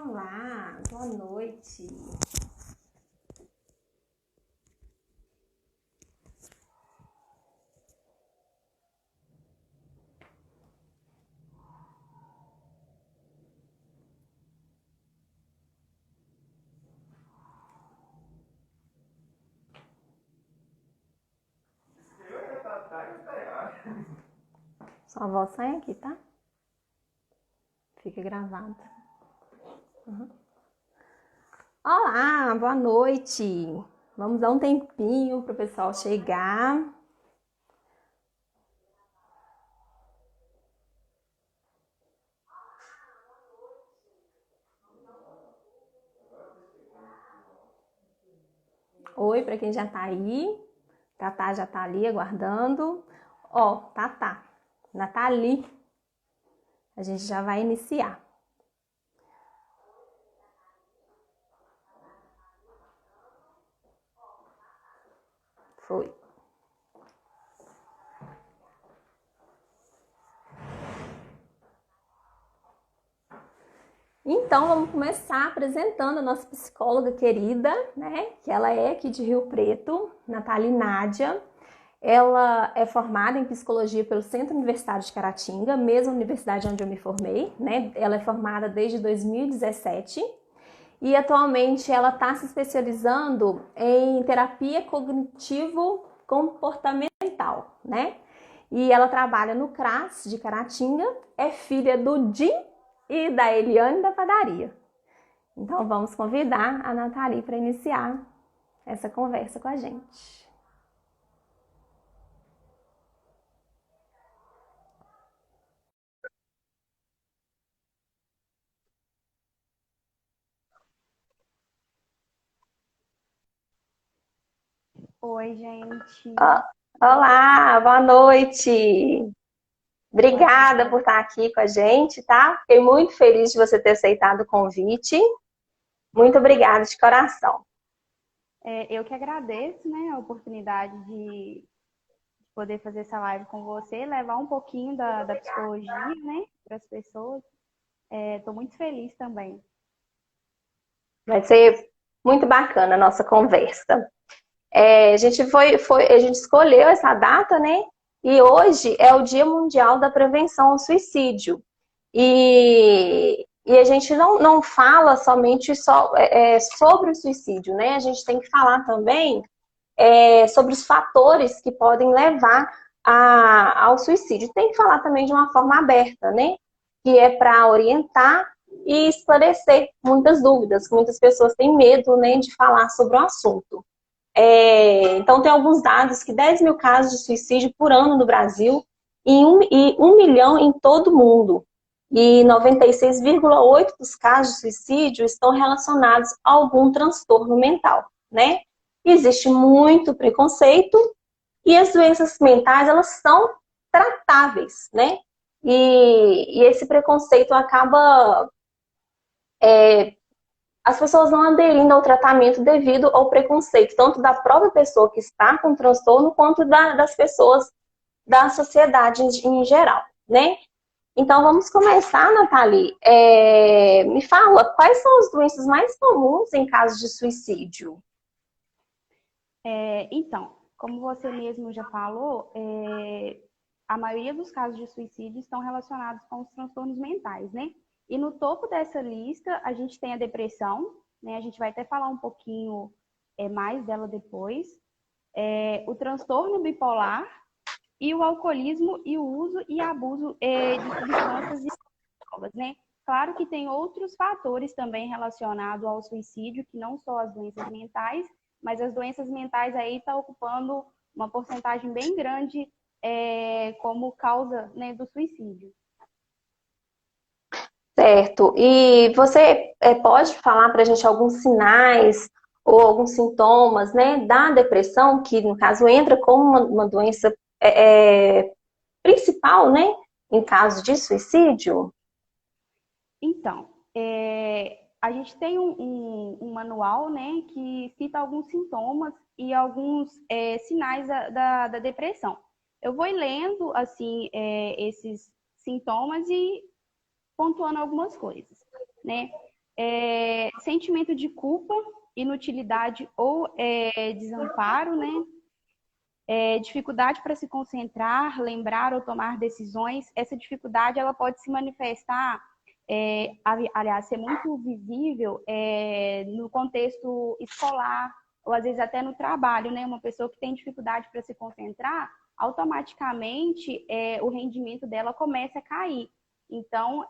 Olá, boa noite. Sua voz sai aqui, tá? Fica gravado. Olá, boa noite. Vamos dar um tempinho para o pessoal chegar. Oi, para quem já tá aí. Tatá já tá ali aguardando. Ó, Tatá, Nathalie. A gente já vai iniciar. Foi. Então, vamos começar apresentando a nossa psicóloga querida, né? Que ela é aqui de Rio Preto, Nathalie Nádia. Ela é formada em psicologia pelo Centro Universitário de Caratinga, mesma universidade onde eu me formei, né? Ela é formada desde 2017 e atualmente ela está se especializando em terapia cognitivo-comportamental, né? E ela trabalha no CRAS de Caratinga, é filha do Jim e da Eliane da padaria. Então vamos convidar a Nathalie para iniciar essa conversa com a gente. Oi, gente. Olá, boa noite. Obrigada por estar aqui com a gente, tá? Fiquei muito feliz de você ter aceitado o convite. Muito obrigada de coração. Eu que agradeço, né, a oportunidade de poder fazer essa live com você, levar um pouquinho da psicologia, né, para as pessoas. Estou muito feliz também. Vai ser muito bacana a nossa conversa. A gente escolheu essa data, né? E hoje é o Dia Mundial da Prevenção ao Suicídio. E a gente não fala somente sobre o suicídio, né? A gente tem que falar também sobre os fatores que podem levar ao suicídio. Tem que falar também de uma forma aberta, né? Que é para orientar e esclarecer muitas dúvidas, que muitas pessoas têm medo, né, de falar sobre o assunto. Então, tem alguns dados que 10 mil casos de suicídio por ano no Brasil e 1 milhão em todo o mundo. E 96,8% dos casos de suicídio estão relacionados a algum transtorno mental, né? Existe muito preconceito e as doenças mentais, elas são tratáveis, né? E esse preconceito acaba as pessoas não aderindo ao tratamento devido ao preconceito, tanto da própria pessoa que está com transtorno, quanto das pessoas da sociedade em geral, né? Então, vamos começar, Nathalie. Me fala, quais são as doenças mais comuns em casos de suicídio? Então, como você mesmo já falou, a maioria dos casos de suicídio estão relacionados com os transtornos mentais, né? E no topo dessa lista, a gente tem a depressão, né? A gente vai até falar um pouquinho mais dela depois. O transtorno bipolar e o alcoolismo e o uso e abuso de substâncias e drogas, né? Claro que tem outros fatores também relacionados ao suicídio, que não só as doenças mentais, mas as doenças mentais aí estão ocupando uma porcentagem bem grande como causa, né, do suicídio. Certo. E você pode falar para a gente alguns sinais ou alguns sintomas, né, da depressão, que no caso entra como uma doença principal, né, em caso de suicídio? Então, a gente tem um manual, né, que cita alguns sintomas e alguns sinais da depressão. Eu vou lendo, assim, esses sintomas e pontuando algumas coisas, né? Sentimento de culpa, inutilidade ou desamparo, né? Dificuldade para se concentrar, lembrar ou tomar decisões. Essa dificuldade ela pode se manifestar, aliás, ser muito visível no contexto escolar ou às vezes até no trabalho, né? Uma pessoa que tem dificuldade para se concentrar, automaticamente o rendimento dela começa a cair. Então,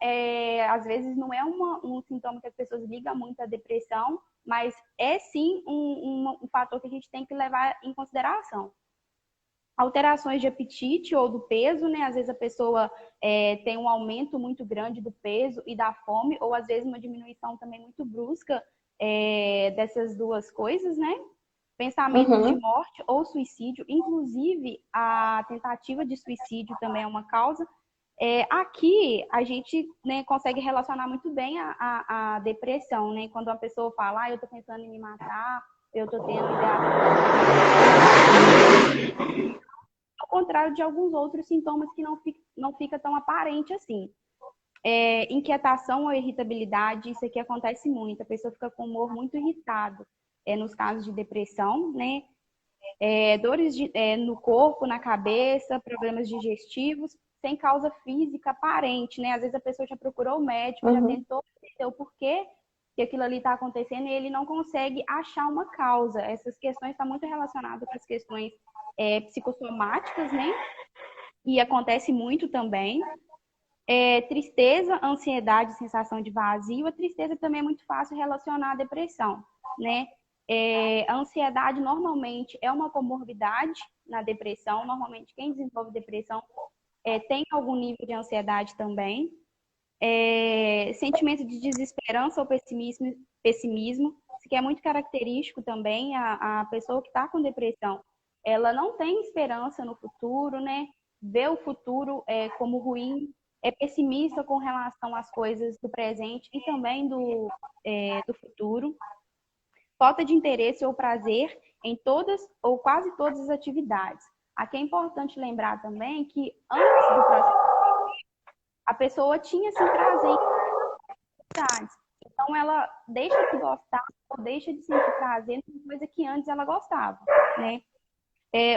às vezes não é um sintoma que as pessoas ligam muito à depressão, mas é sim um fator que a gente tem que levar em consideração. Alterações de apetite ou do peso, né? Às vezes a pessoa tem um aumento muito grande do peso e da fome, ou às vezes uma diminuição também muito brusca dessas duas coisas, né? Pensamentos de morte ou suicídio, inclusive a tentativa de suicídio também é uma causa. Aqui a gente, né, consegue relacionar muito bem a depressão, né? Quando uma pessoa fala, eu tô pensando em me matar, eu tô tendo ideação, ao contrário de alguns outros sintomas que não fica tão aparente assim. Inquietação ou irritabilidade, isso aqui acontece muito, a pessoa fica com o humor muito irritado, nos casos de depressão, né? Dores no corpo, na cabeça, problemas digestivos, sem causa física aparente, né? Às vezes a pessoa já procurou o médico, já tentou entender o porquê que aquilo ali está acontecendo e ele não consegue achar uma causa. Essas questões estão muito relacionadas com as questões psicossomáticas, né? E acontece muito também. Tristeza, ansiedade, sensação de vazio. A tristeza também é muito fácil relacionar à depressão, né? A ansiedade normalmente é uma comorbidade na depressão. Normalmente quem desenvolve depressão tem algum nível de ansiedade também. Sentimento de desesperança ou pessimismo, isso que é muito característico também. A pessoa que está com depressão, ela não tem esperança no futuro, né? Vê o futuro como ruim, é pessimista com relação às coisas do presente e também do futuro. Falta de interesse ou prazer em todas ou quase todas as atividades. Aqui é importante lembrar também que antes do processo a pessoa tinha esse prazer em atividades. Então ela deixa de gostar ou deixa de sentir prazer numa coisa que antes ela gostava, né?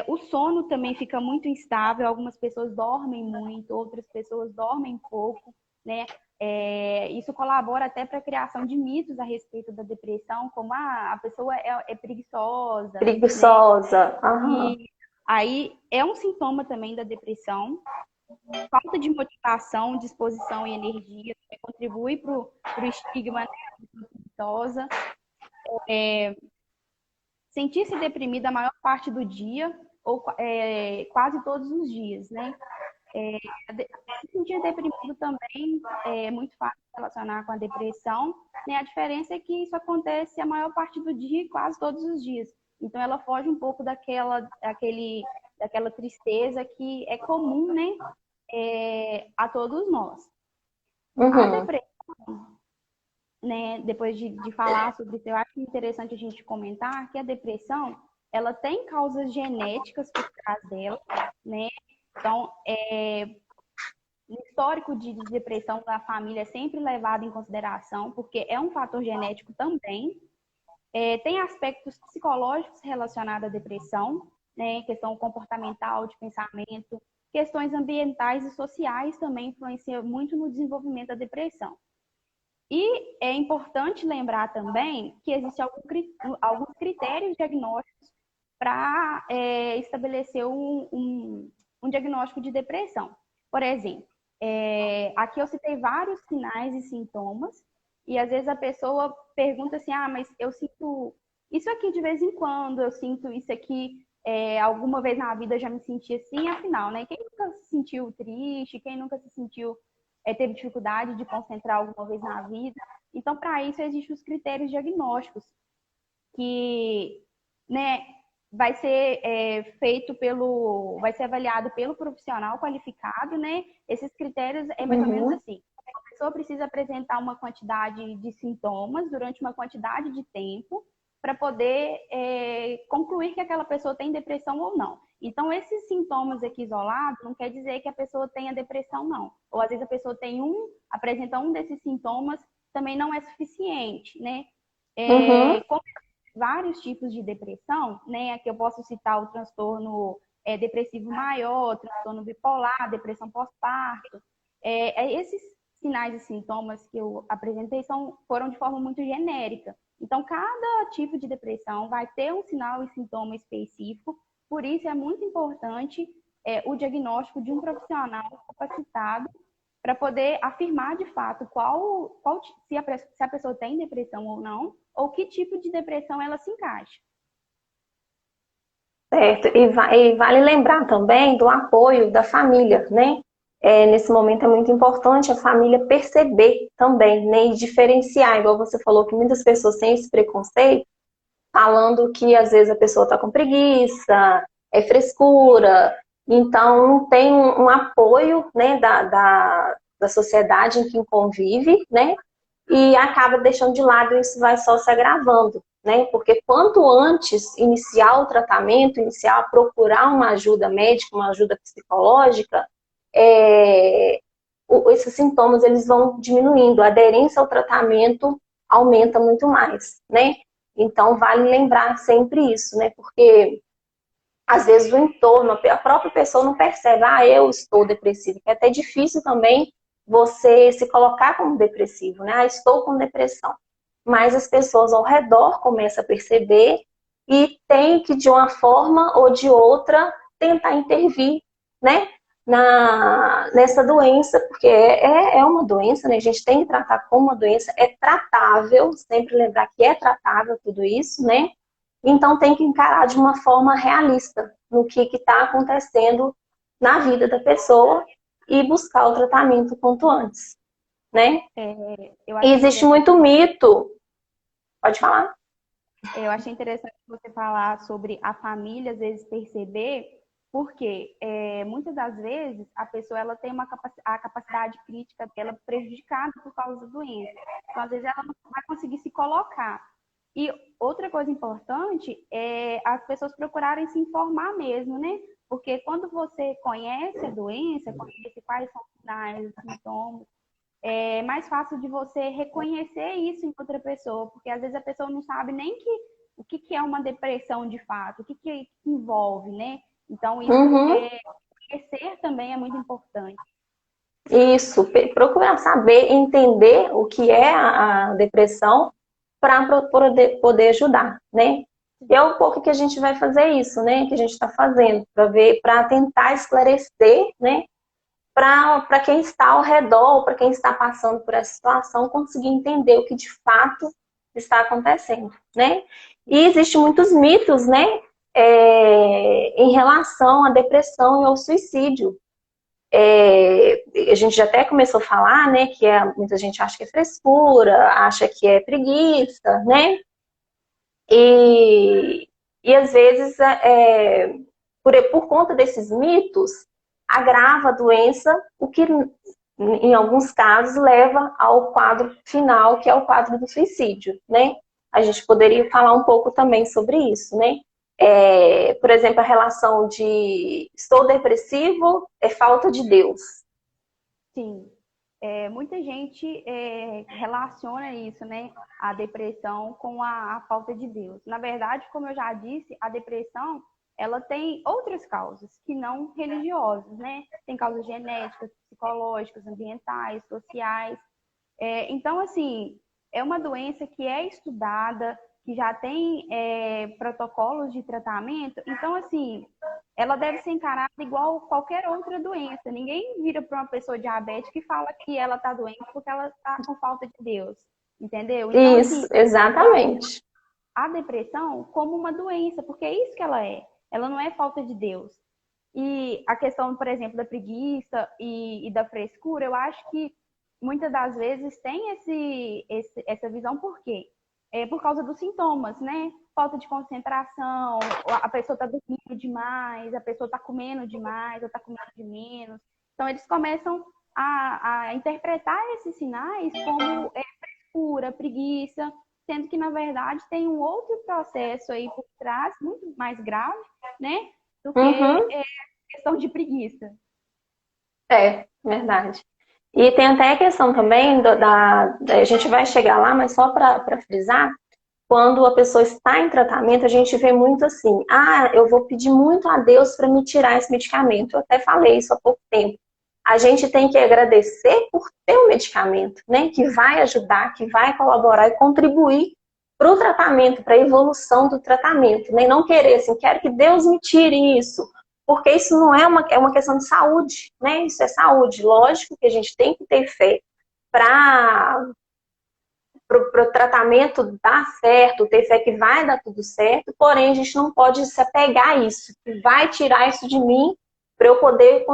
O sono também fica muito instável, algumas pessoas dormem muito, outras pessoas dormem pouco, né? Isso colabora até para a criação de mitos a respeito da depressão, como a pessoa é preguiçosa. Preguiçosa. Né? E aí é um sintoma também da depressão. Falta de motivação, disposição e energia contribui para o estigma, né, da preguiçosa. Sentir-se deprimida a maior parte do dia, ou quase todos os dias, né? Se sentir deprimido também é muito fácil de relacionar com a depressão, né? A diferença é que isso acontece a maior parte do dia e quase todos os dias. Então, ela foge um pouco daquela tristeza que é comum, né? A todos nós. A depressão, né, depois de falar sobre isso, eu acho interessante a gente comentar que a depressão, ela tem causas genéticas por trás dela, né? Então, o histórico de depressão da família é sempre levado em consideração, porque é um fator genético também. Tem aspectos psicológicos relacionados à depressão, né? Questão comportamental, de pensamento, questões ambientais e sociais também influenciam muito no desenvolvimento da depressão. E é importante lembrar também que existem alguns critérios diagnósticos para estabelecer um diagnóstico de depressão. Por exemplo, aqui eu citei vários sinais e sintomas, e às vezes a pessoa pergunta assim, mas eu sinto isso aqui de vez em quando, eu sinto isso aqui alguma vez na vida eu já me senti assim, afinal, né? Quem nunca se sentiu triste, quem nunca se sentiu teve dificuldade de concentrar alguma vez na vida. Então, para isso, existem os critérios diagnósticos, que, né, vai ser vai ser avaliado pelo profissional qualificado, né? Esses critérios é mais ou menos assim. A pessoa precisa apresentar uma quantidade de sintomas durante uma quantidade de tempo para poder concluir que aquela pessoa tem depressão ou não. Então, esses sintomas aqui isolados não quer dizer que a pessoa tenha depressão, não. Ou às vezes a pessoa apresenta um desses sintomas também não é suficiente, né? Uhum. Como vários tipos de depressão, né? Aqui eu posso citar o transtorno depressivo maior, transtorno bipolar, depressão pós-parto. Esses sinais e sintomas que eu apresentei foram de forma muito genérica. Então, cada tipo de depressão vai ter um sinal e sintoma específico, por isso é muito importante o diagnóstico de um profissional capacitado para poder afirmar de fato se a pessoa tem depressão ou não, ou que tipo de depressão ela se encaixa. Certo, e vale lembrar também do apoio da família, né? Nesse momento é muito importante a família perceber também, né? E diferenciar, igual você falou que muitas pessoas têm esse preconceito, falando que às vezes a pessoa está com preguiça, é frescura, então não tem um apoio, né, da sociedade em que convive, né? E acaba deixando de lado e isso vai só se agravando, né? Porque quanto antes iniciar o tratamento, iniciar a procurar uma ajuda médica, uma ajuda psicológica, esses sintomas eles vão diminuindo, a aderência ao tratamento aumenta muito mais, né? Então vale lembrar sempre isso, né? Porque às vezes o entorno, a própria pessoa não percebe, eu estou depressivo, que é até difícil também você se colocar como depressivo, né? Estou com depressão. Mas as pessoas ao redor começam a perceber e tem que, de uma forma ou de outra, tentar intervir, né? Nessa doença, porque é uma doença, né? A gente tem que tratar como uma doença, é tratável, sempre lembrar que é tratável tudo isso, né? Então tem que encarar de uma forma realista no que está acontecendo na vida da pessoa e buscar o tratamento quanto antes, né? Eu E achei existe interessante, muito mito, pode falar? você falar sobre a família às vezes perceber, porque muitas das vezes a pessoa ela tem a capacidade crítica dela prejudicada por causa da doença. Então, às vezes ela não vai conseguir se colocar. E outra coisa importante é as pessoas procurarem se informar mesmo, né? Porque quando você conhece a doença, conhece quais são os sinais, os sintomas, é mais fácil de você reconhecer isso em outra pessoa, porque às vezes a pessoa não sabe nem o que é uma depressão de fato, o que envolve, né? Então, isso Uhum. conhecer também é muito importante. Isso, procurar saber, entender o que é a depressão para poder ajudar, né? E é um pouco que a gente vai fazer isso, né? Que a gente está fazendo, para ver, para tentar esclarecer, né? Para quem está ao redor, para quem está passando por essa situação, conseguir entender o que de fato está acontecendo, né? E existem muitos mitos, né? Em relação à depressão e ao suicídio. A gente já até começou a falar, né, que muita gente acha que é frescura, acha que é preguiça, né? E, e às vezes, por conta desses mitos, agrava a doença, o que em alguns casos leva ao quadro final, que é o quadro do suicídio, né? A gente poderia falar um pouco também sobre isso, né? Por exemplo, a relação de estou depressivo é falta de Deus. Sim. Muita gente relaciona isso, né? A depressão com a falta de Deus. Na verdade, como eu já disse, a depressão ela tem outras causas que não religiosas, né? Tem causas genéticas, psicológicas, ambientais, sociais. Então, assim, é uma doença que é estudada, que já tem protocolos de tratamento. Então, assim, ela deve ser encarada igual qualquer outra doença. Ninguém vira para uma pessoa diabética e fala que ela está doente porque ela está com falta de Deus, entendeu? Então, Isso, assim, exatamente. a depressão como uma doença, porque é isso que ela é. Ela não é falta de Deus. E a questão, por exemplo, da preguiça e da frescura, eu acho que muitas das vezes tem essa visão, por quê? Por causa dos sintomas, né? Falta de concentração, a pessoa está dormindo demais, a pessoa está comendo demais, ou está comendo de menos. Então, eles começam a interpretar esses sinais como frescura, preguiça, sendo que, na verdade, tem um outro processo aí por trás, muito mais grave, né? Do que Uhum, questão de preguiça. verdade. E tem até a questão também a gente vai chegar lá, mas só para frisar, quando a pessoa está em tratamento, a gente vê muito assim, eu vou pedir muito a Deus para me tirar esse medicamento. Eu até falei isso há pouco tempo. A gente tem que agradecer por ter o medicamento, né? Que vai ajudar, que vai colaborar e contribuir para o tratamento, para a evolução do tratamento, né? E não querer assim, quero que Deus me tire isso, porque isso não é uma questão de saúde, né? Isso é saúde. Lógico que a gente tem que ter fé para o tratamento dar certo, ter fé que vai dar tudo certo, porém a gente não pode se apegar a isso, que vai tirar isso de mim para eu poder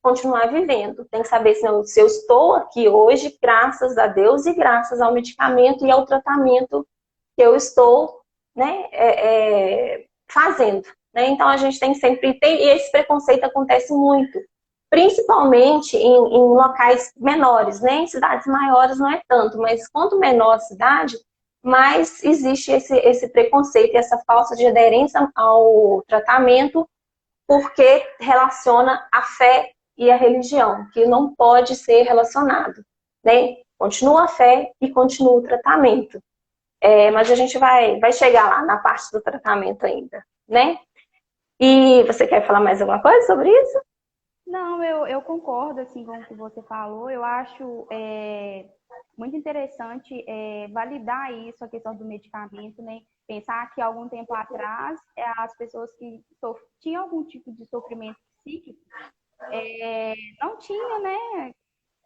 continuar vivendo. Tem que saber se eu estou aqui hoje, graças a Deus e graças ao medicamento e ao tratamento que eu estou, né, fazendo. Né? Então a gente tem que sempre e esse preconceito acontece muito, principalmente em locais menores, né? Em cidades maiores não é tanto, mas quanto menor a cidade, mais existe esse preconceito e essa falta de aderência ao tratamento, porque relaciona a fé e a religião, que não pode ser relacionado, né? Continua a fé e continua o tratamento. Mas a gente vai chegar lá na parte do tratamento ainda, né? E você quer falar mais alguma coisa sobre isso? Não, eu concordo assim, com o que você falou. Eu acho muito interessante validar isso, a questão do medicamento, né? Pensar que algum tempo atrás as pessoas que tinham algum tipo de sofrimento psíquico não tinha, né,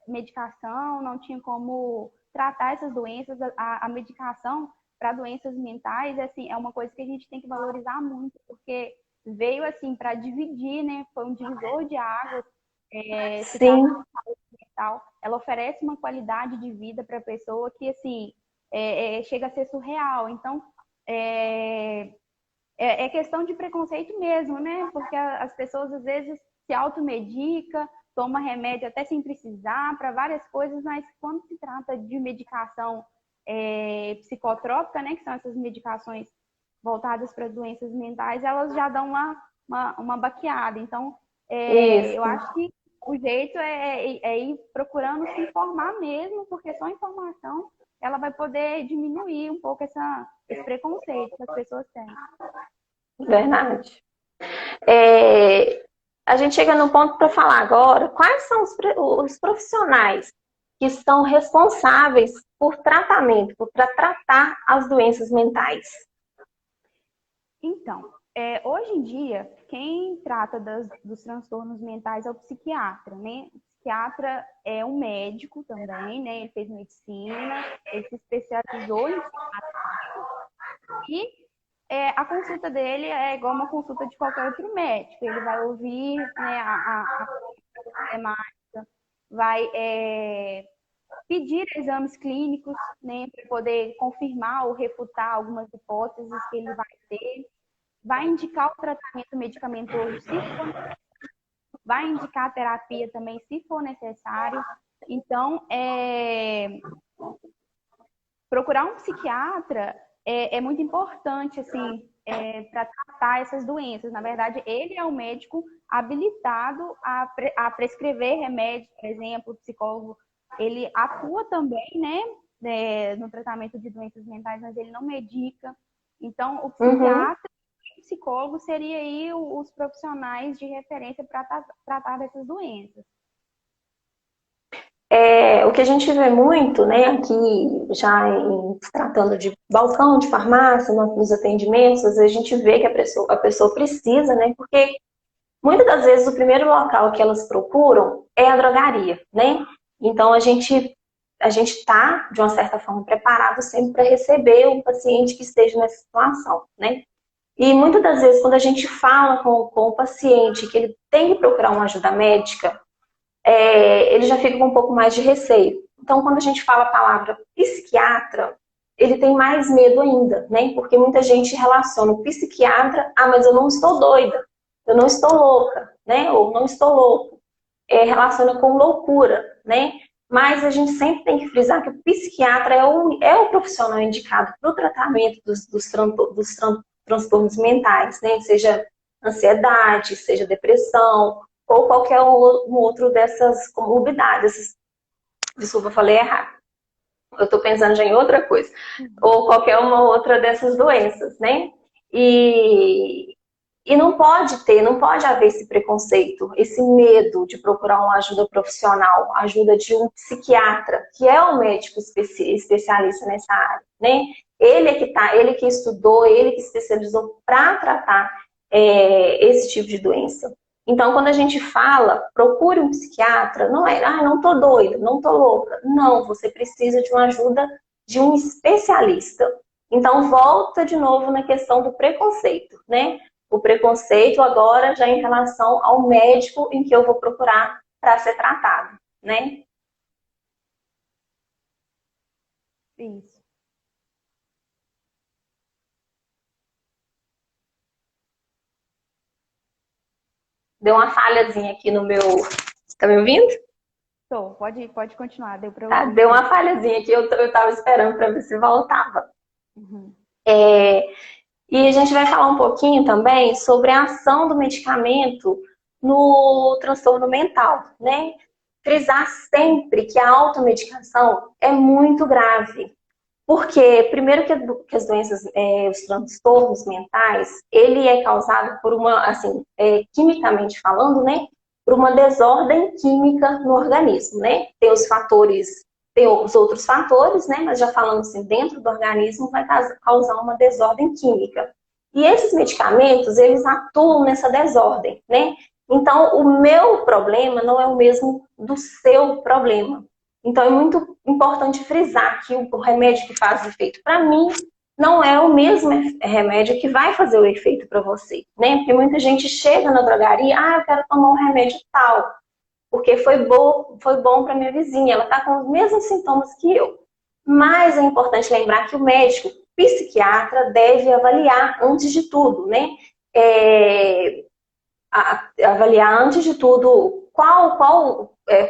medicação, não tinha como tratar essas doenças. A medicação para doenças mentais, assim, é uma coisa que a gente tem que valorizar muito, porque veio assim para dividir, né? Foi um divisor de águas. Se trata Sim. de saúde mental, ela oferece uma qualidade de vida para a pessoa que assim chega a ser surreal. Então é questão de preconceito mesmo, né? Porque as pessoas às vezes se automedica, toma remédio até sem precisar para várias coisas, mas quando se trata de medicação psicotrópica, né? Que são essas medicações voltadas para doenças mentais, elas já dão uma baqueada. Então, eu Isso. acho que o jeito é ir procurando se informar mesmo, porque só a informação ela vai poder diminuir um pouco esse preconceito que as pessoas têm. Verdade. A gente chega no ponto para falar agora quais são os profissionais que estão responsáveis por tratamento, para tratar as doenças mentais. Então, hoje em dia, quem trata dos transtornos mentais é o psiquiatra, né? O psiquiatra é um médico também, né? Ele fez medicina, ele se especializou em psiquiatria e a consulta dele é igual uma consulta de qualquer outro médico. Ele vai ouvir, né, a problemática, vai pedir exames clínicos, né, para poder confirmar ou refutar algumas hipóteses que ele vai ter, vai indicar o tratamento medicamentoso se for necessário, vai indicar a terapia também se for necessário. Então, procurar um psiquiatra é muito importante, assim, para tratar essas doenças. Na verdade, ele é o médico habilitado a prescrever remédios, por exemplo, o psicólogo, ele atua também, né, no tratamento de doenças mentais, mas ele não medica. Então, o psiquiatra e o psicólogo seriam aí os profissionais de referência para tratar dessas doenças. O que a gente vê muito, né, aqui já se tratando de balcão de farmácia, nos atendimentos, às vezes a gente vê que a pessoa precisa, né, porque muitas das vezes o primeiro local que elas procuram é a drogaria, né? Então a gente está, de uma certa forma, preparado sempre para receber um paciente que esteja nessa situação, né? E muitas das vezes, quando a gente fala com o paciente que ele tem que procurar uma ajuda médica, ele já fica com um pouco mais de receio. Então, quando a gente fala a palavra psiquiatra, ele tem mais medo ainda, né? Porque muita gente relaciona o psiquiatra, mas eu não estou doida, eu não estou louca, né? Ou não estou louco. Relaciona com loucura, né? Mas a gente sempre tem que frisar que o psiquiatra é o profissional indicado para o tratamento dos transtornos mentais, né? Seja ansiedade, seja depressão, ou qualquer um outro dessas comorbidades, Desculpa, eu falei errado. Eu estou pensando já em outra coisa. Ou qualquer uma outra dessas doenças, né? E, e não pode haver esse preconceito, esse medo de procurar uma ajuda profissional, ajuda de um psiquiatra, que é um médico especialista nessa área, né? Ele que estudou, ele que especializou para tratar esse tipo de doença. Então, quando a gente fala, procure um psiquiatra, não é, não tô doida, não tô louca. Não, você precisa de uma ajuda de um especialista. Então, volta de novo na questão do preconceito, né? O preconceito agora já em relação ao médico em que eu vou procurar para ser tratado, né? Isso. Deu uma falhazinha aqui no meu... Tá me ouvindo? Pode continuar, deu para Tá, ouvir deu sim. uma falhazinha aqui, eu tava esperando para ver se voltava. Uhum. E a gente vai falar um pouquinho também sobre a ação do medicamento no transtorno mental, né? Frisar sempre que a automedicação é muito grave. Porque, primeiro que as doenças, os transtornos mentais, ele é causado por uma, assim, quimicamente falando, né? Por uma desordem química no organismo, né? Tem os fatores, tem os outros fatores, né? Mas já falando assim, dentro do organismo vai causar uma desordem química. E esses medicamentos, eles atuam nessa desordem, né? Então, o meu problema não é o mesmo do seu problema. Então, é muito importante frisar que o remédio que faz efeito para mim não é o mesmo remédio que vai fazer o efeito para você, né? Porque muita gente chega na drogaria, eu quero tomar um remédio tal, porque foi bom para minha vizinha, ela está com os mesmos sintomas que eu. Mas é importante lembrar que o médico psiquiatra deve avaliar antes de tudo, né? Avaliar antes de tudo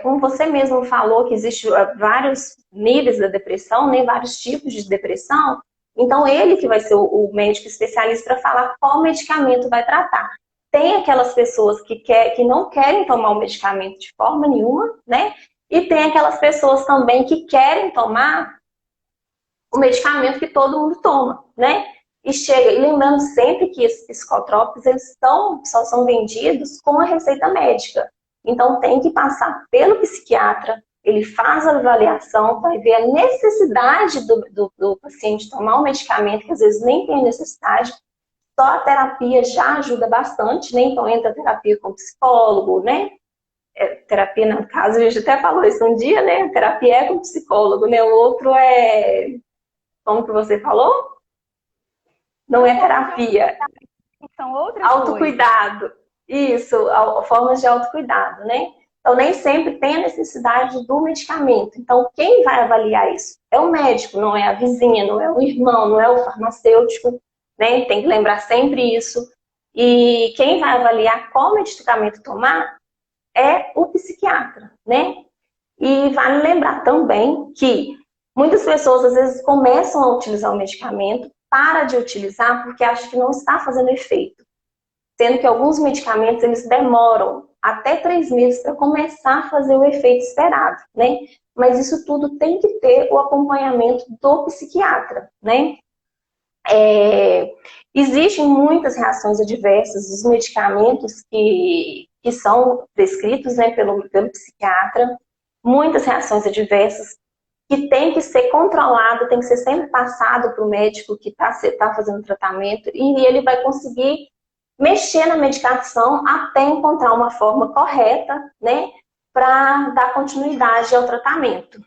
como você mesmo falou que existe vários níveis da depressão, né, vários tipos de depressão, então ele que vai ser o médico especialista para falar qual medicamento vai tratar. Tem aquelas pessoas que não querem tomar o medicamento de forma nenhuma, né? E tem aquelas pessoas também que querem tomar o medicamento que todo mundo toma, né? E lembrando sempre que esses psicotrópicos, eles só são vendidos com a receita médica. Então tem que passar pelo psiquiatra, ele faz a avaliação, vai ver a necessidade do paciente tomar o medicamento, que às vezes nem tem necessidade. Só a terapia já ajuda bastante, né? Então entra a terapia com psicólogo, né? Terapia, no caso, a gente até falou isso um dia, né? A terapia é com psicólogo, né? O outro como que você falou? Não é terapia. São outras coisas. Autocuidado. Isso, formas de autocuidado, né? Então, nem sempre tem a necessidade do medicamento. Então, quem vai avaliar isso? É o médico, não é a vizinha, não é o irmão, não é o farmacêutico, né? Tem que lembrar sempre isso. E quem vai avaliar qual medicamento tomar é o psiquiatra, né? E vale lembrar também que muitas pessoas, às vezes, começam a utilizar o medicamento, para de utilizar porque acham que não está fazendo efeito. Sendo que alguns medicamentos, eles demoram até 3 meses para começar a fazer o efeito esperado, né? Mas isso tudo tem que ter o acompanhamento do psiquiatra, né? Existem muitas reações adversas dos medicamentos que são prescritos, né, pelo psiquiatra, muitas reações adversas que tem que ser controlado, tem que ser sempre passado para o médico que tá fazendo tratamento e ele vai conseguir mexer na medicação até encontrar uma forma correta, né, para dar continuidade ao tratamento.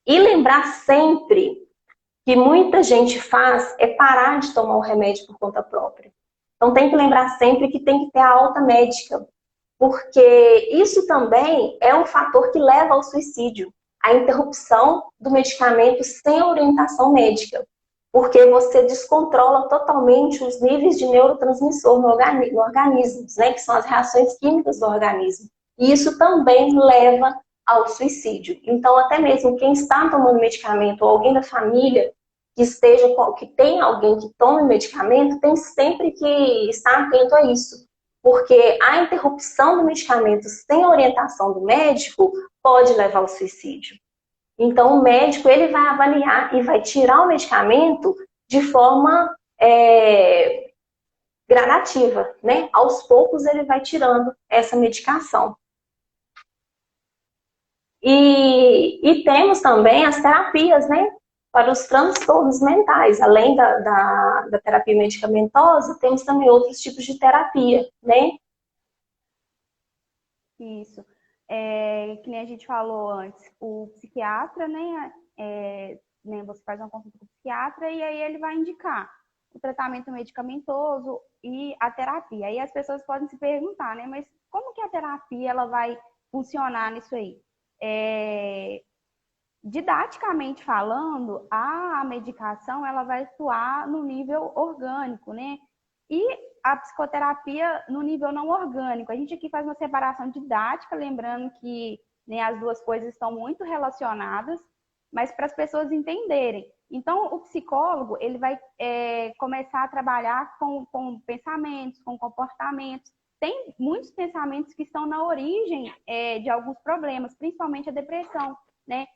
E lembrar sempre que muita gente faz é parar de tomar o remédio por conta própria. Então tem que lembrar sempre que tem que ter a alta médica, porque isso também é um fator que leva ao suicídio, a interrupção do medicamento sem orientação médica, porque você descontrola totalmente os níveis de neurotransmissor no organismo, né, que são as reações químicas do organismo. E isso também leva ao suicídio. Então, até mesmo quem está tomando medicamento ou alguém da família que tem alguém que tome medicamento, tem sempre que estar atento a isso. Porque a interrupção do medicamento sem orientação do médico pode levar ao suicídio. Então, o médico ele vai avaliar e vai tirar o medicamento de forma gradativa, né? Aos poucos ele vai tirando essa medicação. E temos também as terapias, né? Para os transtornos mentais. Além da terapia medicamentosa, temos também outros tipos de terapia, né? Isso. Que nem a gente falou antes, o psiquiatra, né, você faz uma consulta com o psiquiatra e aí ele vai indicar o tratamento medicamentoso e a terapia. Aí as pessoas podem se perguntar, né, mas como que a terapia ela vai funcionar nisso aí? Didaticamente falando, a medicação ela vai atuar no nível orgânico, né? E a psicoterapia no nível não orgânico. A gente aqui faz uma separação didática, lembrando que, né, as duas coisas estão muito relacionadas, mas para as pessoas entenderem. Então, o psicólogo ele vai começar a trabalhar com pensamentos, com comportamentos. Tem muitos pensamentos que estão na origem de alguns problemas, principalmente a depressão, né?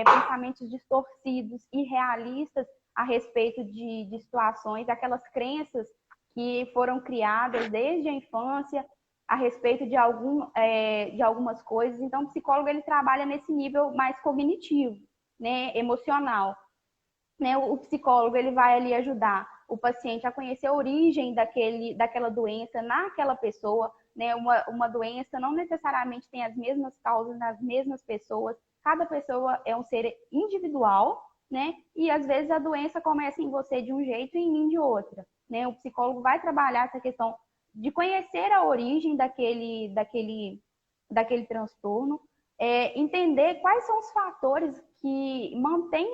Pensamentos distorcidos, irrealistas a respeito de situações, aquelas crenças que foram criadas desde a infância a respeito de algumas coisas. Então, o psicólogo ele trabalha nesse nível mais cognitivo, né? Emocional. Né? O psicólogo ele vai ali ajudar o paciente a conhecer a origem daquela doença naquela pessoa. Né? Uma doença não necessariamente tem as mesmas causas nas mesmas pessoas. Cada pessoa é um ser individual, né? E às vezes a doença começa em você de um jeito e em mim de outra. Né? O psicólogo vai trabalhar essa questão de conhecer a origem daquele transtorno, entender quais são os fatores que mantêm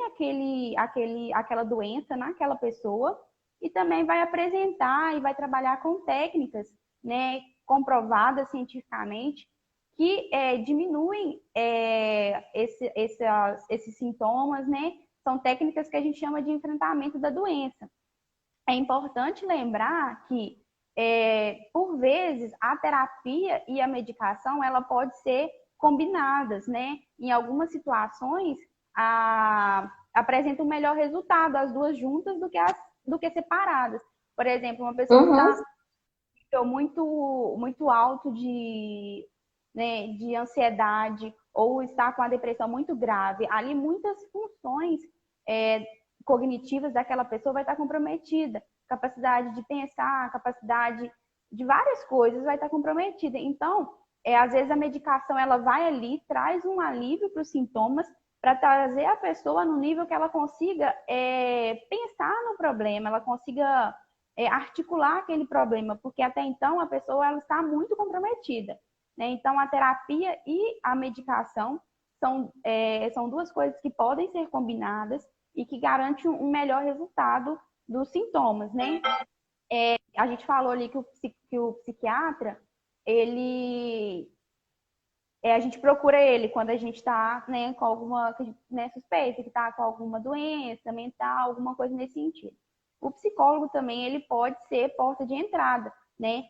aquela doença naquela pessoa e também vai apresentar e vai trabalhar com técnicas, né, comprovadas cientificamente que diminuem esses sintomas, né? São técnicas que a gente chama de enfrentamento da doença. É importante lembrar que, por vezes, a terapia e a medicação ela pode ser combinadas, né? Em algumas situações, apresenta um melhor resultado as duas juntas do que separadas. Por exemplo, uma pessoa que está muito, muito alto né, de ansiedade ou está com a depressão muito grave, ali muitas funções cognitivas daquela pessoa vai estar comprometida. Capacidade de pensar, capacidade de várias coisas vai estar comprometida. Então, às vezes a medicação ela vai ali, traz um alívio para os sintomas, para trazer a pessoa no nível que ela consiga pensar no problema, ela consiga articular aquele problema, porque até então a pessoa ela está muito comprometida. Né? Então, a terapia e a medicação são duas coisas que podem ser combinadas e que garantem um melhor resultado dos sintomas, né? A gente falou ali que o psiquiatra, a gente procura ele quando a gente está, né, com alguma, né, suspeita que está com alguma doença mental, alguma coisa nesse sentido. O psicólogo também, ele pode ser porta de entrada, né?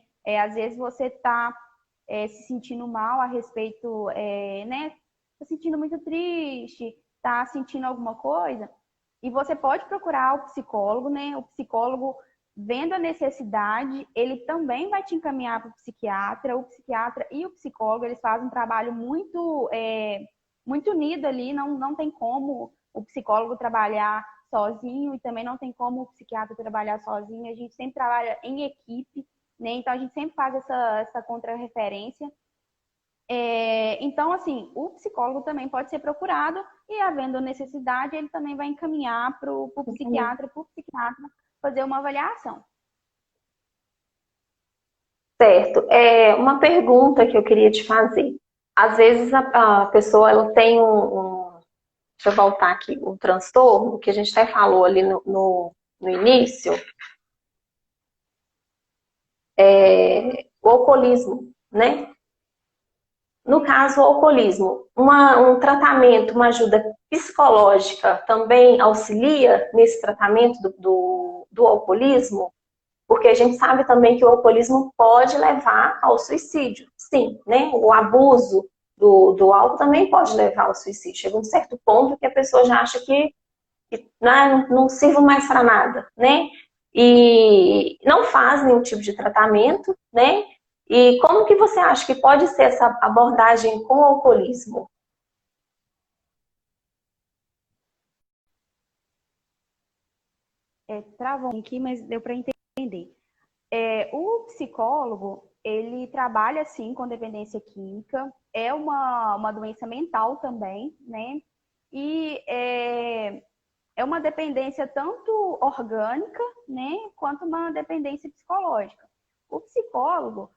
Às vezes você está se sentindo mal a respeito, né? Está sentindo muito triste, está sentindo alguma coisa, e você pode procurar o psicólogo, né? O psicólogo, vendo a necessidade, ele também vai te encaminhar para o psiquiatra e o psicólogo, eles fazem um trabalho muito unido ali, não tem como o psicólogo trabalhar sozinho e também não tem como o psiquiatra trabalhar sozinho, a gente sempre trabalha em equipe, né? Então a gente sempre faz essa contra-referência. Então, assim, o psicólogo também pode ser procurado e, havendo necessidade, ele também vai encaminhar para o psiquiatra fazer uma avaliação. Certo. Uma pergunta que eu queria te fazer. Às vezes a pessoa ela tem deixa eu voltar aqui, um transtorno, que a gente até falou ali no início, o alcoolismo, né? No caso, o alcoolismo, um tratamento, uma ajuda psicológica também auxilia nesse tratamento do alcoolismo? Porque a gente sabe também que o alcoolismo pode levar ao suicídio, sim, né? O abuso do álcool também pode levar ao suicídio. Chega um certo ponto que a pessoa já acha que não sirvo mais para nada, né? E não faz nenhum tipo de tratamento, né? E como que você acha que pode ser essa abordagem com o alcoolismo? Travou aqui, mas deu para entender. O psicólogo, ele trabalha, sim, com dependência química. É uma doença mental também, né? E é uma dependência tanto orgânica, né? Quanto uma dependência psicológica. O psicólogo,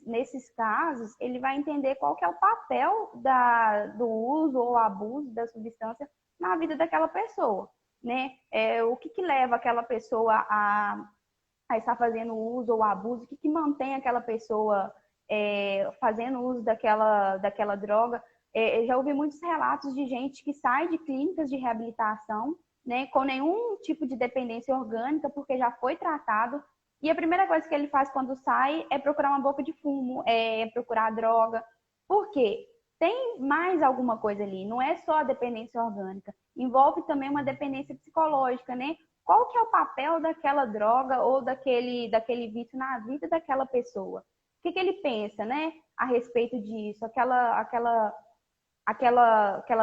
nesses casos, ele vai entender qual que é o papel do uso ou abuso da substância na vida daquela pessoa, né? O que leva aquela pessoa a estar fazendo uso ou abuso, o que mantém aquela pessoa fazendo uso daquela droga. Eu já ouvi muitos relatos de gente que sai de clínicas de reabilitação, né, com nenhum tipo de dependência orgânica, porque já foi tratado, e a primeira coisa que ele faz quando sai é procurar uma boca de fumo, procurar droga. Por quê? Tem mais alguma coisa ali, não é só a dependência orgânica, envolve também uma dependência psicológica, né? Qual que é o papel daquela droga ou daquele vício na vida daquela pessoa? O que ele pensa, né, a respeito disso? Aquela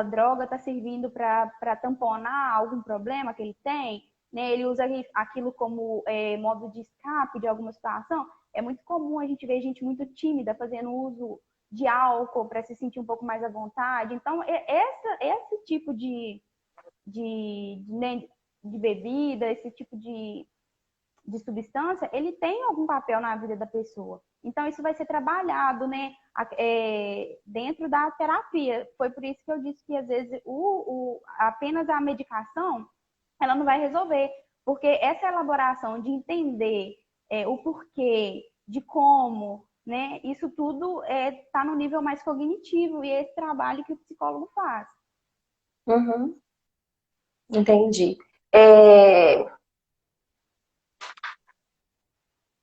droga está servindo para tamponar algum problema que ele tem, né? Ele usa aquilo como modo de escape de alguma situação. É muito comum a gente ver gente muito tímida fazendo uso de álcool para se sentir um pouco mais à vontade. Então, esse tipo né, de bebida, esse tipo de substância, ele tem algum papel na vida da pessoa. Então, isso vai ser trabalhado, né, dentro da terapia. Foi por isso que eu disse que, às vezes, apenas a medicação, ela não vai resolver. Porque essa elaboração de entender o porquê, de como, né, isso tudo está no nível mais cognitivo e é esse trabalho que o psicólogo faz. Uhum, entendi. É,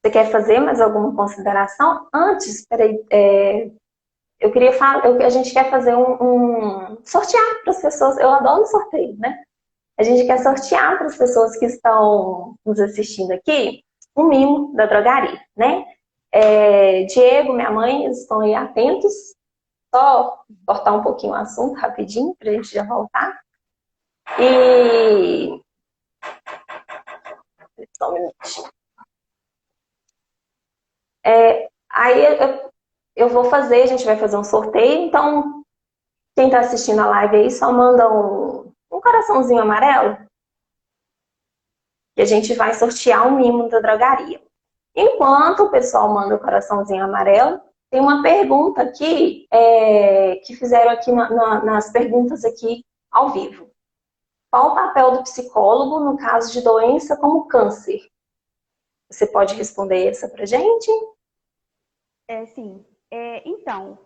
Você quer fazer mais alguma consideração? Antes, peraí, eu queria falar, a gente quer fazer um sortear para as pessoas. Eu adoro sorteio, né? A gente quer sortear para as pessoas que estão nos assistindo aqui um mimo da drogaria, né? Diego, minha mãe, eles estão aí atentos. Só cortar um pouquinho o assunto rapidinho para a gente já voltar. E só um minutinho. Aí eu vou fazer, a gente vai fazer um sorteio. Então, quem está assistindo a live aí, só manda um coraçãozinho amarelo. E a gente vai sortear um mimo da drogaria. Enquanto o pessoal manda o coraçãozinho amarelo, tem uma pergunta aqui, que fizeram aqui nas perguntas aqui ao vivo. Qual o papel do psicólogo no caso de doença como câncer? Você pode responder essa pra gente? Sim. Então,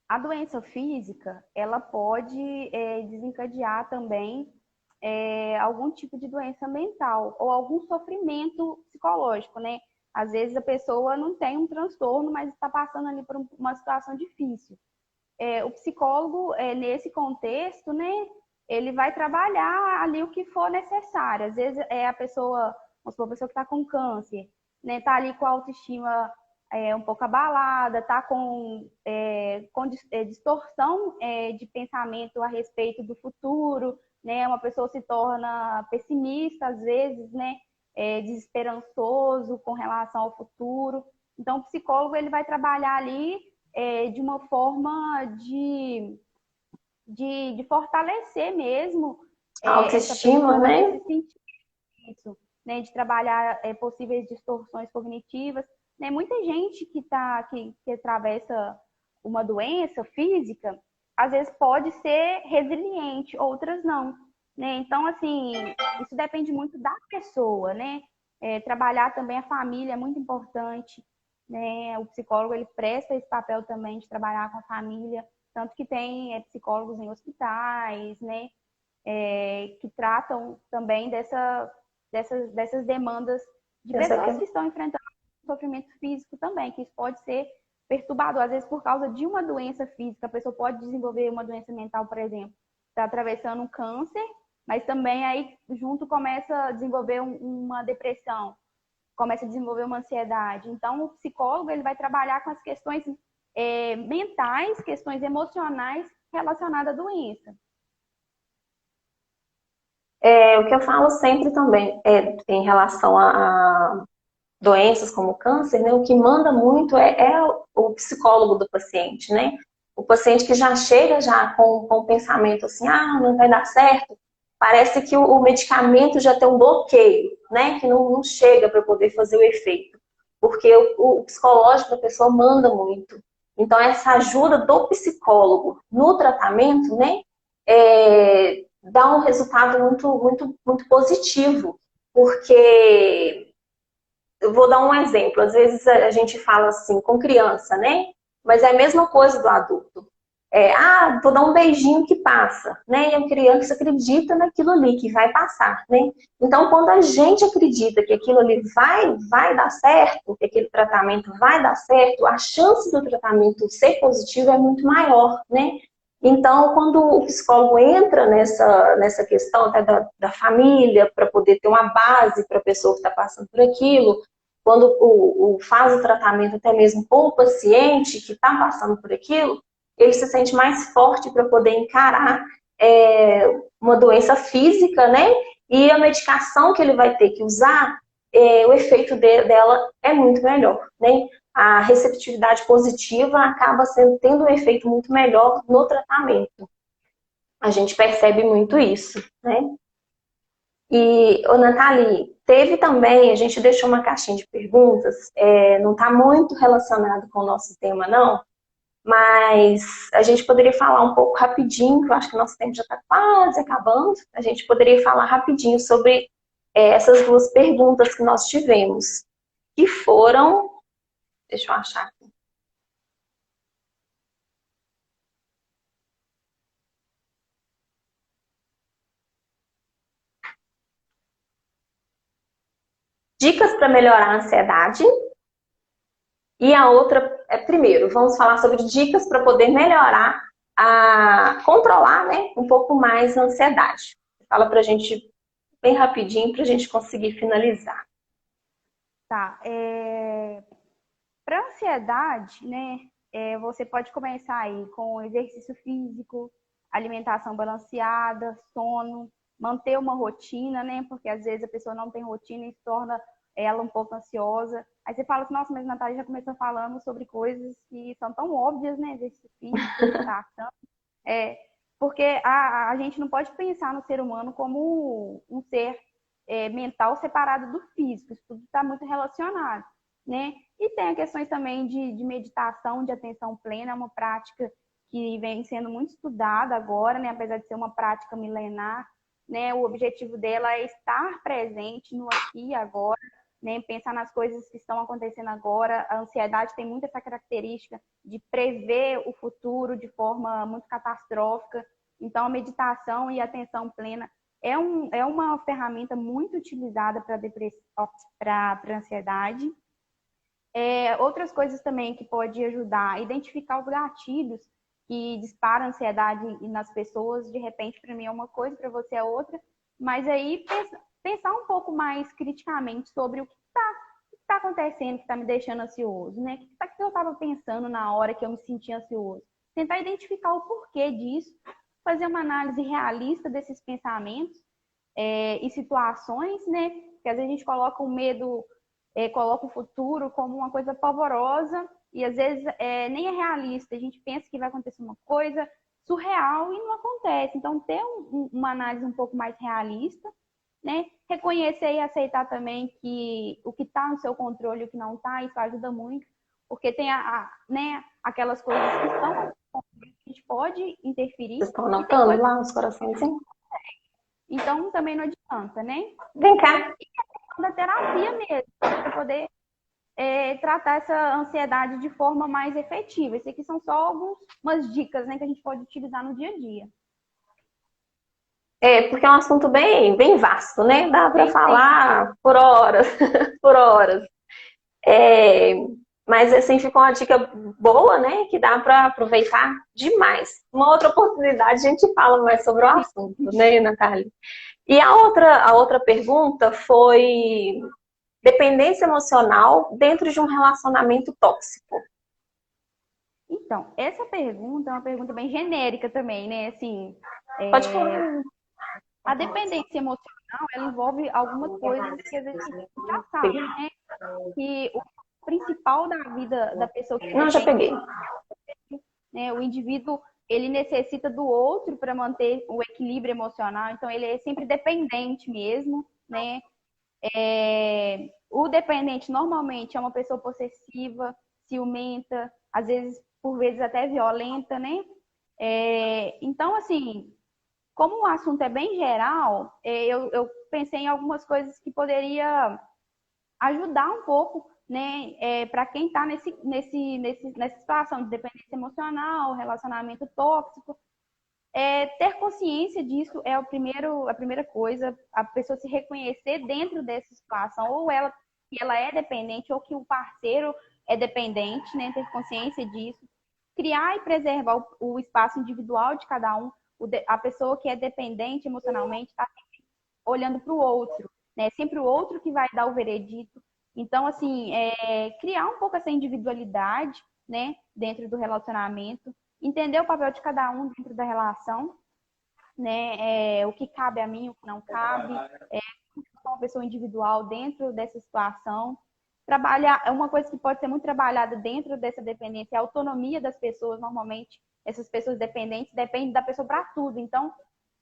a doença física, ela pode desencadear também algum tipo de doença mental ou algum sofrimento psicológico, né? Às vezes a pessoa não tem um transtorno, mas está passando ali por uma situação difícil. O psicólogo, nesse contexto, né, ele vai trabalhar ali o que for necessário. Às vezes a pessoa, vamos supor, a pessoa que está com câncer, né, está ali com a autoestima um pouco abalada, está com distorção de pensamento a respeito do futuro, né, uma pessoa se torna pessimista às vezes, né, desesperançoso com relação ao futuro. Então, o psicólogo ele vai trabalhar ali de uma forma de fortalecer mesmo essa Autoestima, pessoa né? nesse sentido, né, de trabalhar possíveis distorções cognitivas. Né? Muita gente que atravessa uma doença física, às vezes pode ser resiliente, outras não. Né? Então, assim, isso depende muito da pessoa, né? Trabalhar também a família é muito importante, né? O psicólogo, ele presta esse papel também de trabalhar com a família, tanto que tem psicólogos em hospitais, né? Que tratam também dessas demandas de pessoas que estão enfrentando sofrimento físico também, que isso pode ser perturbador. Às vezes, por causa de uma doença física, a pessoa pode desenvolver uma doença mental, por exemplo, está atravessando um câncer, mas também aí junto começa a desenvolver uma depressão, começa a desenvolver uma ansiedade. Então, o psicólogo ele vai trabalhar com as questões mentais, questões emocionais relacionadas à doença. O que eu falo sempre também em relação a doenças como câncer, né, o que manda muito é o psicólogo do paciente, né? O paciente que já chega já com o pensamento assim, não vai dar certo, parece que o medicamento já tem um bloqueio, né? Que não chega para poder fazer o efeito. Porque o psicológico da pessoa manda muito. Então, essa ajuda do psicólogo no tratamento, né? Dá um resultado muito positivo. Porque eu vou dar um exemplo. Às vezes a gente fala assim com criança, né? Mas é a mesma coisa do adulto. Vou dar um beijinho que passa, né? E a criança acredita naquilo ali, que vai passar, né? Então, quando a gente acredita que aquilo ali vai dar certo, que aquele tratamento vai dar certo, a chance do tratamento ser positivo é muito maior, né? Então, quando o psicólogo entra nessa questão até da família, para poder ter uma base para a pessoa que está passando por aquilo, quando faz o tratamento até mesmo com o paciente que está passando por aquilo, ele se sente mais forte para poder encarar uma doença física, né? E a medicação que ele vai ter que usar, o efeito dela é muito melhor, né? A receptividade positiva acaba tendo um efeito muito melhor no tratamento. A gente percebe muito isso, né? E, Nathalie, teve também, a gente deixou uma caixinha de perguntas, não está muito relacionado com o nosso tema, não, mas a gente poderia falar um pouco rapidinho, que eu acho que o nosso tempo já está quase acabando, a gente poderia falar rapidinho sobre essas duas perguntas que nós tivemos, que foram, deixa eu achar aqui. Dicas para melhorar a ansiedade. E a outra, primeiro, vamos falar sobre dicas para poder melhorar, controlar, né, um pouco mais a ansiedade. Fala para a gente bem rapidinho para a gente conseguir finalizar. Tá. Para ansiedade, né, você pode começar aí com exercício físico, alimentação balanceada, sono, manter uma rotina, né, porque às vezes a pessoa não tem rotina e se torna ela um pouco ansiosa. Aí você fala assim, nossa, mas a Natália já começou falando sobre coisas que são tão óbvias, né, exercício físico, alimentação. Porque a gente não pode pensar no ser humano como um ser mental separado do físico, isso tudo está muito relacionado, né? E tem questões também de meditação, de atenção plena, é uma prática que vem sendo muito estudada agora, né? Apesar de ser uma prática milenar, né? O objetivo dela é estar presente no aqui e agora, né? Pensar nas coisas que estão acontecendo agora. A ansiedade tem muito essa característica de prever o futuro de forma muito catastrófica. Então, a meditação e a atenção plena é uma ferramenta muito utilizada para ansiedade. Outras coisas também que pode ajudar, identificar os gatilhos que disparam a ansiedade nas pessoas. De repente, para mim é uma coisa, para você é outra. Mas aí, pensar um pouco mais criticamente sobre o que está acontecendo, que está me deixando ansioso, né? O que eu estava pensando na hora que eu me senti ansioso? Tentar identificar o porquê disso, fazer uma análise realista desses pensamentos e situações, né? Porque às vezes a gente coloca o medo, coloca o futuro como uma coisa pavorosa e às vezes nem é realista. A gente pensa que vai acontecer uma coisa surreal e não acontece. Então, ter uma análise um pouco mais realista, né? Reconhecer e aceitar também que o que está no seu controle e o que não está, isso ajuda muito, porque tem né, aquelas coisas que estão a gente pode interferir. Vocês estão anotando lá os corações? Então, também não adianta, né? Vem cá. E da terapia mesmo, para poder tratar essa ansiedade de forma mais efetiva. Isso aqui são só algumas dicas, né, que a gente pode utilizar no dia a dia. Porque é um assunto bem vasto, né? Dá para falar por horas, por horas. Mas assim fica uma dica boa, né? Que dá para aproveitar demais. Uma outra oportunidade a gente fala mais sobre o assunto, né, Natália? E a outra pergunta foi dependência emocional dentro de um relacionamento tóxico. Então, essa pergunta é uma pergunta bem genérica também, né? Assim, Pode falar. a dependência emocional, ela envolve algumas coisas que às vezes a gente já sabe, né? Que o principal da vida da pessoa que Não, já depende, peguei. né? O indivíduo, ele necessita do outro para manter o equilíbrio emocional, então ele é sempre dependente mesmo, né? O dependente normalmente é uma pessoa possessiva, ciumenta, às vezes, por vezes até violenta, né? Então, assim, como o assunto é bem geral, eu pensei em algumas coisas que poderia ajudar um pouco, né, para quem está nessa situação de dependência emocional, relacionamento tóxico. Ter consciência disso é a primeira coisa, a pessoa se reconhecer dentro dessa situação, ou que ela é dependente, ou que o parceiro é dependente, né, ter consciência disso, criar e preservar o espaço individual de cada um. A pessoa que é dependente emocionalmente está sempre olhando para o outro, né, sempre o outro que vai dar o veredito. Então, assim, criar um pouco essa individualidade, né, dentro do relacionamento, entender o papel de cada um dentro da relação, né? O que cabe a mim, o que não cabe, uma pessoa individual dentro dessa situação. Trabalhar, é uma coisa que pode ser muito trabalhada dentro dessa dependência, a autonomia das pessoas. Normalmente, essas pessoas dependentes dependem da pessoa para tudo. Então,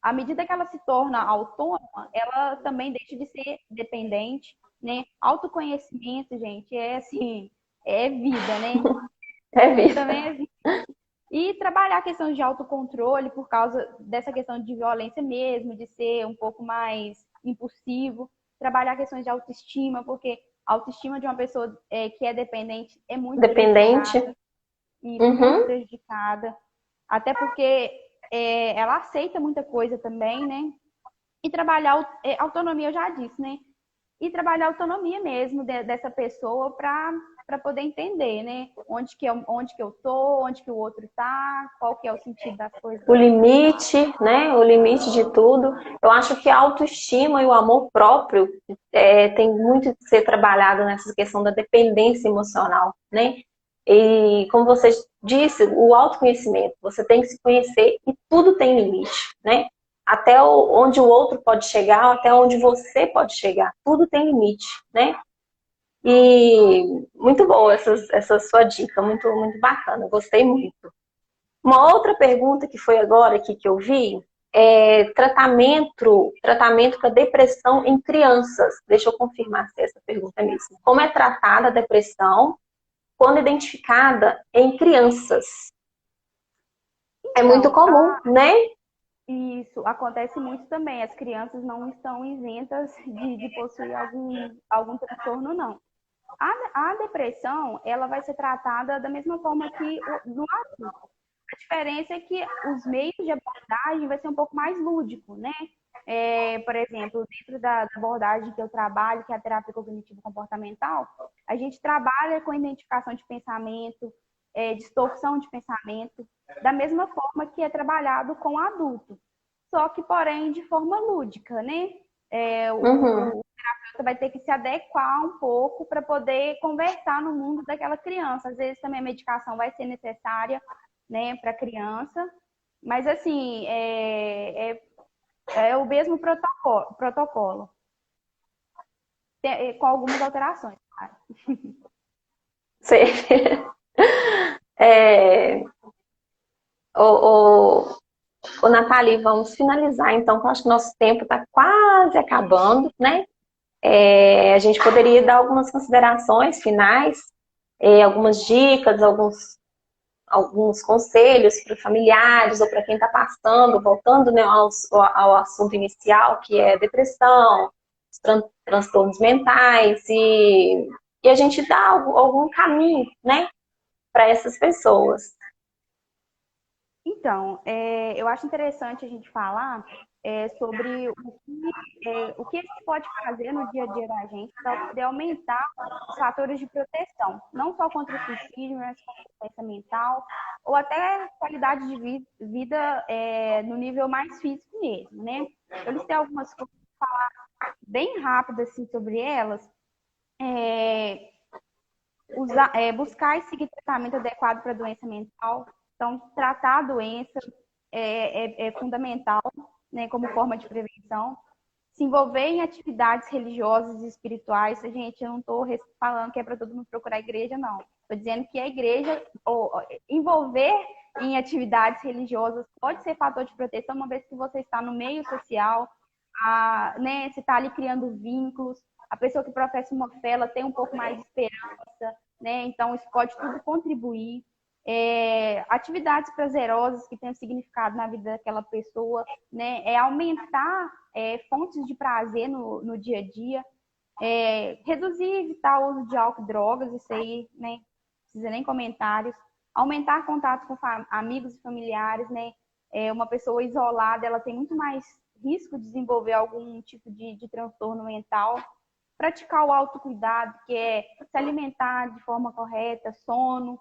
à medida que ela se torna autônoma, ela também deixa de ser dependente, né? Autoconhecimento, gente, é assim, é vida, né? É vida. Também é vida. E trabalhar a questão de autocontrole por causa dessa questão de violência mesmo, de ser um pouco mais impulsivo. Trabalhar questões de autoestima, porque a autoestima de uma pessoa que é dependente é muito Dependente. prejudicada. E muito Uhum. prejudicada. Até porque ela aceita muita coisa também, né? E trabalhar autonomia, eu já disse, né? E trabalhar a autonomia mesmo dessa pessoa para poder entender, né? Onde que eu tô, onde que o outro tá, qual que é o sentido das coisas. O limite, né? O limite de tudo. Eu acho que a autoestima e o amor próprio tem muito que ser trabalhado nessa questão da dependência emocional, né? E como você disse, o autoconhecimento, você tem que se conhecer e tudo tem limite, né? Até onde o outro pode chegar, até onde você pode chegar, tudo tem limite, né? E muito boa essa sua dica, muito, muito bacana, gostei muito. Uma outra pergunta que foi agora aqui que eu vi é tratamento para depressão em crianças. Deixa eu confirmar se é essa pergunta mesmo. Como é tratada a depressão quando identificada em crianças? É muito Então, comum, né? isso acontece muito também. As crianças não estão isentas de possuir algum transtorno, não. A depressão, ela vai ser tratada da mesma forma que no adulto. A diferença é que os meios de abordagem vai ser um pouco mais lúdico, né? Por exemplo, dentro da abordagem que eu trabalho, que é a terapia cognitivo-comportamental, a gente trabalha com identificação de pensamento, distorção de pensamento, da mesma forma que é trabalhado com o adulto, só que, porém, de forma lúdica, né? Uhum. O terapeuta vai ter que se adequar um pouco para poder conversar no mundo daquela criança. Às vezes também a medicação vai ser necessária, né, para a criança, mas assim, é o mesmo protocolo com algumas alterações, claro. Sei. É, o, Ô, Nathalie, vamos finalizar então, que eu acho que nosso tempo está quase acabando, né? A gente poderia dar algumas considerações finais, algumas dicas, alguns conselhos para familiares ou para quem está passando, voltando, né, ao assunto inicial, que é depressão, transtornos mentais, e a gente dá algum caminho, né, para essas pessoas. Então, eu acho interessante a gente falar sobre o que a gente pode fazer no dia a dia da gente para poder aumentar os fatores de proteção, não só contra o suicídio, mas contra a doença mental, ou até qualidade de vida no nível mais físico mesmo, né? Eu listei algumas coisas bem rápidas assim, sobre elas. É, buscar e seguir tratamento adequado para a doença mental. Então, tratar a doença é fundamental, né, como forma de prevenção. Se envolver em atividades religiosas e espirituais. Gente, eu não estou falando que é para todo mundo procurar a igreja, não. Estou dizendo que a igreja, envolver em atividades religiosas pode ser fator de proteção, uma vez que você está no meio social, né, você está ali criando vínculos. A pessoa que professa uma fé, ela tem um pouco mais de esperança, né? Então, isso pode tudo contribuir. Atividades prazerosas que tenham significado na vida daquela pessoa, né? Aumentar fontes de prazer no dia a dia, reduzir e evitar o uso de álcool e drogas, isso aí, né? Não precisa nem comentários. Aumentar contato com amigos e familiares, né? Uma pessoa isolada, ela tem muito mais risco de desenvolver algum tipo de transtorno mental. Praticar o autocuidado, que é se alimentar de forma correta, sono,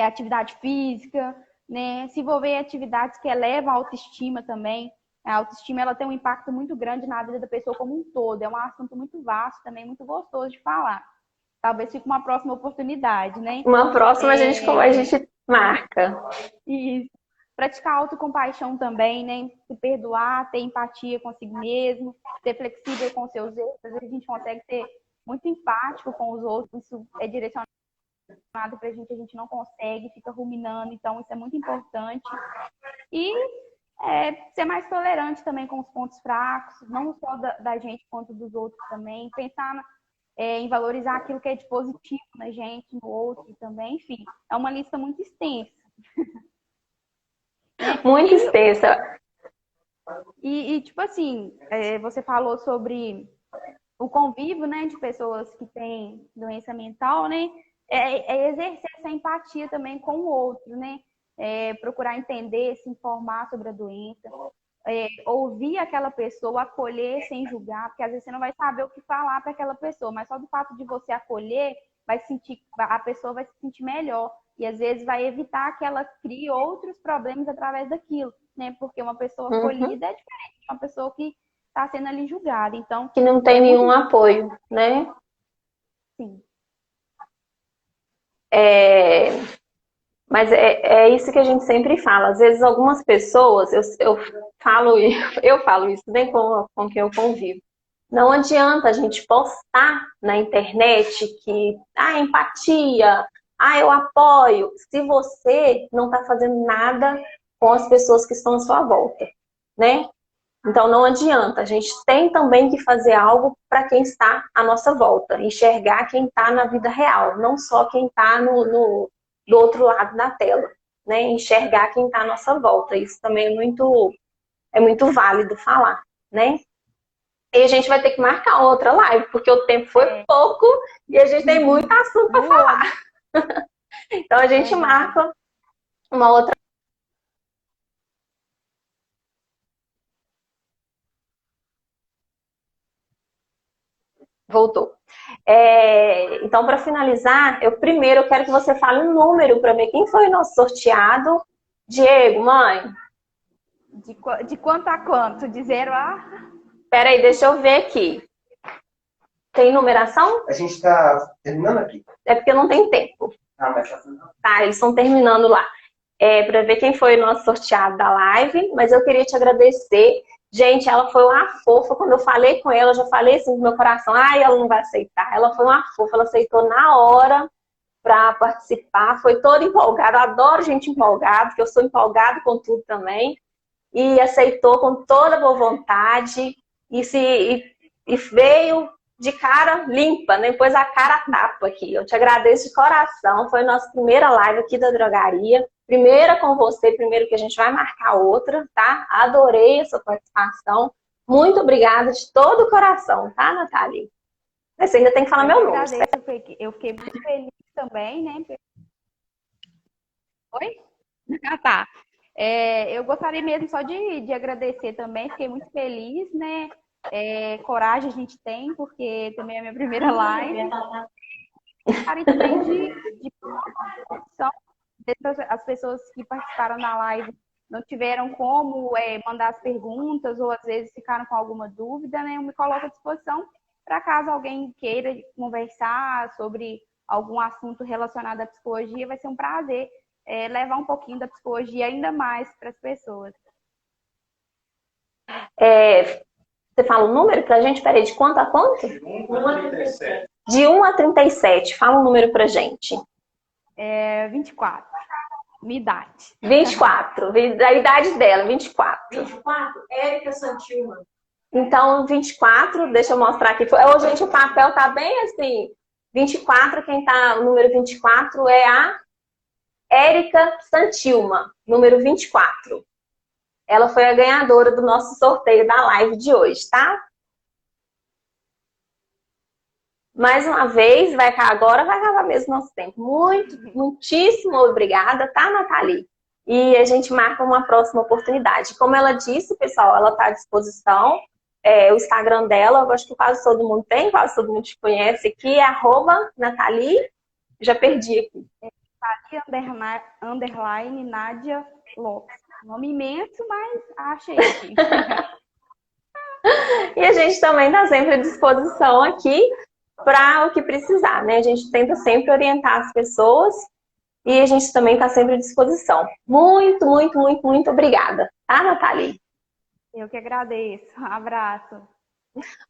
atividade física, né? Se envolver em atividades que elevam a autoestima também. A autoestima ela tem um impacto muito grande na vida da pessoa como um todo. É um assunto muito vasto também, muito gostoso de falar. Talvez fique uma próxima oportunidade, né? Uma próxima a gente marca. E praticar autocompaixão também, né? Se perdoar, ter empatia consigo mesmo, ser flexível com seus erros. Às vezes a gente consegue ser muito empático com os outros, isso é direcionado pra gente, a gente não consegue, fica ruminando, então isso é muito importante. E ser mais tolerante também com os pontos fracos, não só da gente quanto dos outros também. Pensar em valorizar aquilo que é de positivo na gente, no outro também. Enfim, é uma lista muito extensa. Muito extensa. Tipo assim, você falou sobre o convívio, né, de pessoas que têm doença mental, né? Exercer essa empatia também com o outro, né? Procurar entender, se informar sobre a doença, ouvir aquela pessoa, acolher sem julgar, porque às vezes você não vai saber o que falar para aquela pessoa, mas só do fato de você acolher, a pessoa vai se sentir melhor. E às vezes vai evitar que ela crie outros problemas através daquilo, né? Porque uma pessoa acolhida é diferente de uma pessoa que está sendo ali julgada. Então, Que não tem nenhum apoio, né? sim. Mas é isso que a gente sempre fala. Às vezes algumas pessoas, eu falo isso bem com quem eu convivo. Não adianta a gente postar na internet que empatia, eu apoio, se você não está fazendo nada com as pessoas que estão à sua volta, né? Então não adianta, a gente tem também que fazer algo para quem está à nossa volta, enxergar quem está na vida real, não só quem está do outro lado da tela, né? Enxergar quem está à nossa volta. Isso também é muito válido falar, né? E a gente vai ter que marcar outra live, porque o tempo foi pouco e a gente tem muito assunto para falar. Então a gente marca uma outra. Voltou. Então, para finalizar, eu quero que você fale um número para ver quem foi o nosso sorteado. Diego, mãe. De quanto a quanto? De 0 a... Peraí, deixa eu ver aqui. Tem numeração? A gente está terminando aqui. É porque não tem tempo. Mas tá, eles estão terminando lá. Para ver quem foi o nosso sorteado da live. Mas eu queria te agradecer. Gente, ela foi uma fofa. Quando eu falei com ela, eu já falei assim no meu coração. Ela não vai aceitar. Ela foi uma fofa. Ela aceitou na hora para participar. Foi toda empolgada. Eu adoro gente empolgada, porque eu sou empolgada com tudo também. E aceitou com toda boa vontade. E veio de cara limpa, né? Pôs a cara a tapa aqui. Eu te agradeço de coração. Foi a nossa primeira live aqui da drogaria. Primeira com você, primeiro que a gente vai marcar outra, tá? Adorei a sua participação. Muito obrigada de todo o coração, tá, Natália? Mas você ainda tem que falar meu nome. Eu fiquei muito feliz também, né? Oi? Tá. Eu gostaria mesmo só de agradecer também, fiquei muito feliz, né? Coragem a gente tem, porque também é a minha primeira live. Gostaria também de são as pessoas que participaram da live não tiveram como mandar as perguntas ou às vezes ficaram com alguma dúvida, né? Eu me coloco à disposição para caso alguém queira conversar sobre algum assunto relacionado à psicologia, vai ser um prazer levar um pouquinho da psicologia ainda mais para as pessoas. Você fala o número pra gente? Peraí, de quanto a quanto? De 1 a 37. De 1 a 37. Fala um número pra gente. 24. Minha idade. 24. A idade dela, 24. 24? Érica Santilma. Então, 24, deixa eu mostrar aqui. Ô, gente, o papel tá bem assim. 24, quem tá, o número 24 é a Érica Santilma, número 24. Ela foi a ganhadora do nosso sorteio da live de hoje, tá? Mais uma vez, agora vai acabar mesmo nosso tempo. Muitíssimo obrigada, tá, Nathalie? E a gente marca uma próxima oportunidade. Como ela disse, pessoal, ela está à disposição. O Instagram dela, eu acho que quase todo mundo tem, quase todo mundo te conhece aqui, é @Nathalie, já perdi aqui. Nathalie _Nádia Lopes. Nome imenso, mas achei aqui. E a gente também está sempre à disposição aqui para o que precisar, né? A gente tenta sempre orientar as pessoas e a gente também está sempre à disposição. Muito, muito, muito, muito obrigada, tá, Nathalie? Eu que agradeço. Um abraço.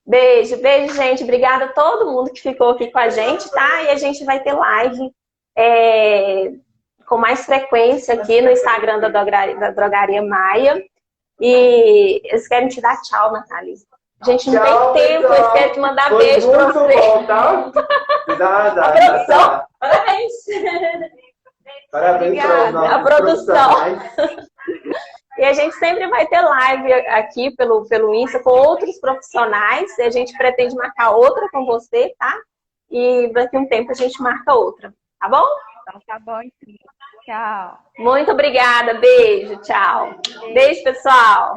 Beijo, beijo, gente. Obrigada a todo mundo que ficou aqui com a gente, tá? E a gente vai ter live com mais frequência aqui no Instagram da Drogaria Maia. E eles querem te dar tchau, Nathalie. A gente não Tchau, tem tempo, pessoal. eles querem te mandar Foi beijo pra muito você. bom, tá? A produção. Parabéns. Parabéns para os nossos A produção. profissionais. E a gente sempre vai ter live aqui pelo Insta com outros profissionais. E a gente pretende marcar outra com você, tá? E daqui a um tempo a gente marca outra, tá bom? Então tá bom, então. Tchau. Muito obrigada. Beijo, tchau. Beijo, pessoal.